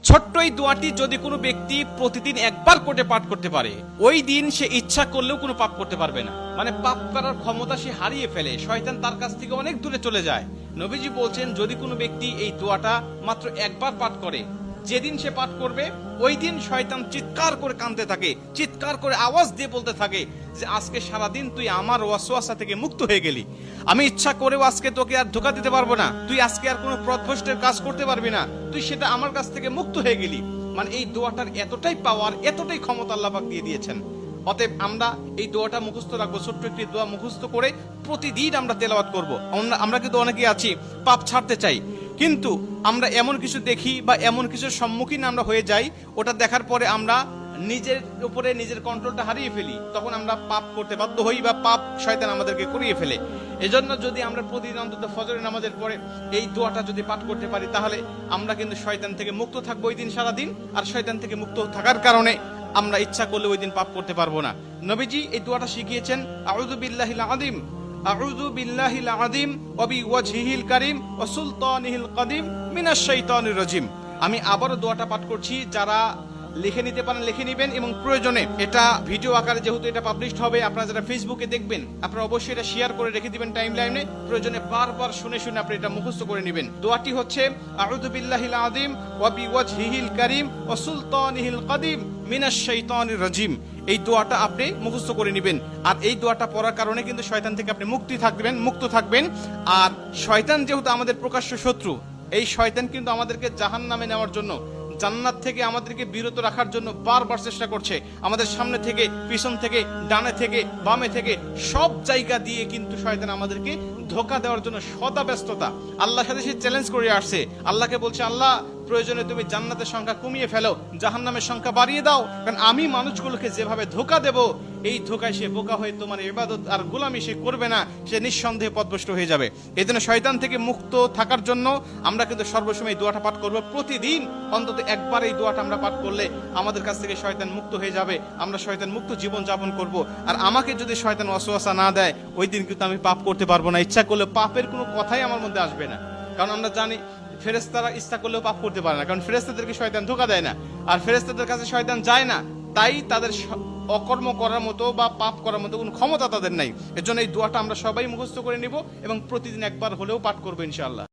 ছোট্ট এই দোয়াটি যদি কোনো ব্যক্তি প্রতিদিন একবার করে পাঠ করতে পারে, ওই দিন সে ইচ্ছা করলেও কোনো পাপ করতে পারবে না। মানে পাপ করার ক্ষমতা সে হারিয়ে ফেলে, শয়তান তার কাছ থেকে অনেক দূরে চলে যায়। নবীজি বলছেন, যদি কোনো ব্যক্তি এই দোয়াটা মাত্র একবার পাঠ করে, যেদিন সে পাঠ করবে ওই দিন শয়তান চিৎকার করে কাঁদতে থাকে, চিৎকার করে আওয়াজ দিয়ে বলতে থাকে যে আজকে সারাদিন তুই আমার ওয়াসওয়াসা থেকে মুক্ত হয়ে গেলি, আমি ইচ্ছা করেও আজকে তোকে আর ধোঁকা দিতে পারবো না, তুই আজকে আর কোনো পথভ্রষ্টের কাজ করতে পারবি না, তুই সেটা আমার কাছ থেকে মুক্ত হয়ে গেলি। মানে এই দোয়াটার এতটাই পাওয়ার, এতটাই ক্ষমতা আল্লাহ পাক দিয়ে দিয়েছেন। অতএব আমরা এই দোয়াটা মুখস্থ রাখবো, ছোট্ট একটি দোয়া মুখস্থ করে প্রতিদিন আমরা তেলাওয়াত করবো। আমরা কিন্তু অনেকেই আছি পাপ ছাড়তে চাই, কিন্তু আমরা এমন কিছু দেখি বা এমন কিছুর সম্মুখীন আমরা হয়ে যাই, ওটা দেখার পরে আমরা নিজের উপরে নিজের কন্ট্রোলটা হারিয়ে ফেলি, তখন আমরা পাপ করতে বাধ্য হই বা পাপ শয়তান আমাদেরকে করিয়ে ফেলে। এজন্য যদি আমরা প্রতিদিন অন্তত ফজরের নামাজের পরে এই দোয়াটা যদি পাঠ করতে পারি, তাহলে আমরা কিন্তু শয়তান থেকে মুক্ত থাকবো ওই দিন সারাদিন। আর শয়তান থেকে মুক্ত থাকার কারণে আমরা ইচ্ছা করলে ওই দিন পাপ করতে পারবো না। নবীজি এই দোয়াটা শিখিয়েছেন, আউযু বিল্লাহিল আযীম, আউযু বিল্লাহিল আযীম ওয়া বিওয়াজহিল কারীম ওয়া সুলতানিহিল কাদীম মিনাশ শাইতানির রাজীম। আমি আবারও দোয়াটা পাঠ করছি, যারা লিখে নিতে পারেন লিখে নেবেন, এবং প্রয়োজনে এটা ভিডিও আকারে যেহেতু এটা পাবলিশড হবে, আপনারা যারা ফেসবুকে দেখবেন আপনারা অবশ্যই এটা শেয়ার করে রেখে দিবেন টাইম লাইনে, প্রয়োজনে বারবার শুনে শুনে আপনি এটা মুখস্থ করে নেবেন। দোয়াটি হচ্ছে, আউযু বিল্লাহিল আযীম ওয়া বিওয়াজহিল কারীম ওয়া সুলতানিহিল কাদীম মিনাশ শাইতানির রাজীম। এই দোয়াটা আপনি মুখস্থ করে নেবেন, আর এই দোয়াটা পড়ার কারণে কিন্তু শয়তান থেকে আপনি মুক্ত থাকবেন। আর শয়তান যেহেতু আমাদের প্রকাশ্য শত্রু, এই শয়তান কিন্তু আমাদেরকে জাহান্নামে নেওয়ার জন্য, জান্নাত থেকে আমাদেরকে বিরত রাখার জন্য বারবার চেষ্টা করছে। আমাদের সামনে থেকে, পিছন থেকে, ডানে থেকে, বামে থেকে, সব জায়গা দিয়ে কিন্তু শয়তান আমাদেরকে ধোঁকা দেওয়ার জন্য সদা ব্যস্ততা। আল্লাহর সাথে সে চ্যালেঞ্জ করে আসছে, আল্লাহকে বলছে, আল্লাহ প্রয়োজনে তুমি জান্নাতের সংখ্যা কমিয়ে ফেলো, জাহান্নামের সংখ্যা বাড়িয়ে দাও, কারণ আমি মানুষগুলোকে যেভাবে ধোঁকা দেব, এই ধোঁকায় সে বোকা হয়ে তোমার ইবাদত আর গোলামি সে করবে না, সে নিঃসন্দেহে পথভ্রষ্ট হয়ে যাবে। এই জন্য শয়তান থেকে মুক্ত থাকার জন্য আমরা কিন্তু সর্বসময় এই দোয়াটা পাঠ করবো। প্রতিদিন অন্তত একবার এই দোয়াটা আমরা পাঠ করলে আমাদের কাছ থেকে শয়তান মুক্ত হয়ে যাবে, আমরা শয়তান মুক্ত জীবন যাপন করব। আর আমাকে যদি শয়তান ওয়াসওয়াসা না দেয়, ওই দিন কিন্তু আমি পাপ করতে পারবো না, ইচ্ছা করলে পাপের কোনো কথাই আমার মধ্যে আসবে না। কারণ আমরা জানি ফেরেশতারা ইচ্ছা করলেও পাপ করতে পারে না, কারণ ফেরেশতাদেরকে শয়তান ধোঁকা দেয় না, আর ফেরেশতাদের কাছে শয়তান যায় না, তাই তাদের অকর্ম করার মতো বা পাপ করার মতো কোনো ক্ষমতা তাদের নাই। এর জন্য এই দোয়াটা আমরা সবাই মুখস্থ করে নিব এবং প্রতিদিন একবার হলেও পাঠ করবো ইনশাআল্লাহ।